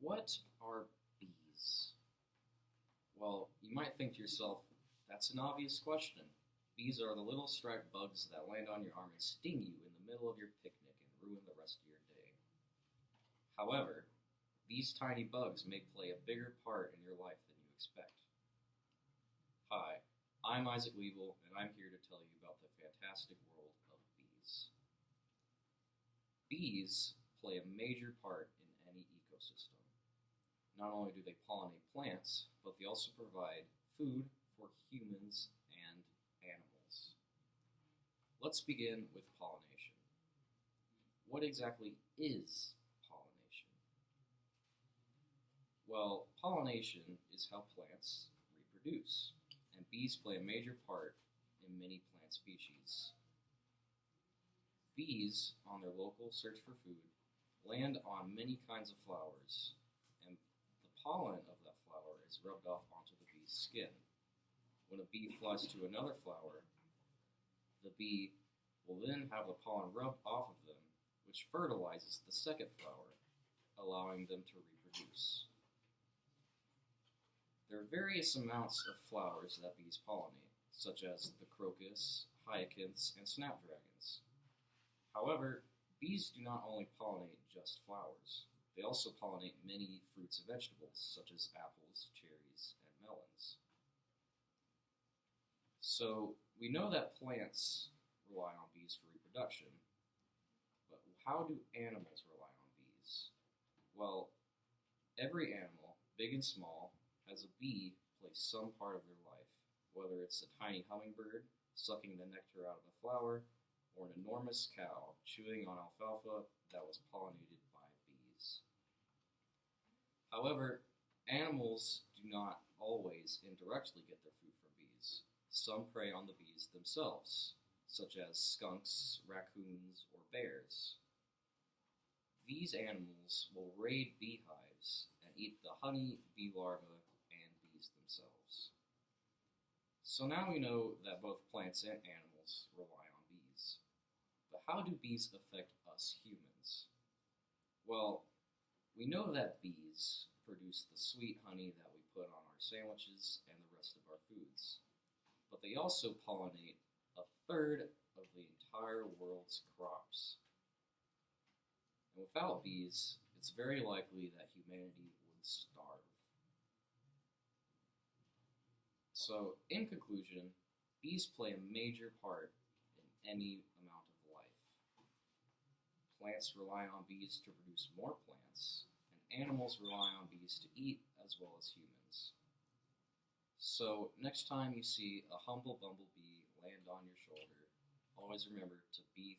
What are bees? Well, you might think to yourself, that's an obvious question. Bees are the little striped bugs that land on your arm and sting you in the middle of your picnic and ruin the rest of your day. However, these tiny bugs may play a bigger part in your life than you expect. Hi, I'm Isaac Weevil, and I'm here to tell you about the fantastic world of bees. Bees play a major part in any ecosystem. Not only do they pollinate plants, but they also provide food for humans and animals. Let's begin with pollination. What exactly is pollination? Well, pollination is how plants reproduce, and bees play a major part in many plant species. Bees, on their local search for food, land on many kinds of flowers, and the pollen of that flower is rubbed off onto the bee's skin. When a bee flies to another flower, the bee will then have the pollen rubbed off of them, which fertilizes the second flower, allowing them to reproduce. There are various amounts of flowers that bees pollinate, such as the crocus, hyacinths, and snapdragons. However, bees do not only pollinate just flowers. They also pollinate many fruits and vegetables, such as apples, cherries, and melons. So, we know that plants rely on bees for reproduction, but how do animals rely on bees? Well, every animal, big and small, has a bee play some part of their life, whether it's a tiny hummingbird sucking the nectar out of a flower, or an enormous cow chewing on alfalfa that was pollinated by bees. However, animals do not always indirectly get their food from bees. Some prey on the bees themselves, such as skunks, raccoons, or bears. These animals will raid beehives and eat the honey, bee larvae, and bees themselves. So now we know that both plants and animals rely on bees. But how do bees affect us humans? Well, we know that bees produce the sweet honey that we put on our sandwiches and the rest of our foods. But they also pollinate a third of the entire world's crops. And without bees, it's very likely that humanity would starve. So, in conclusion, bees play a major part in any amount of life. Plants rely on bees to produce more plants, and animals rely on bees to eat as well as humans. So, next time you see a humble bumblebee land on your shoulder, always remember to be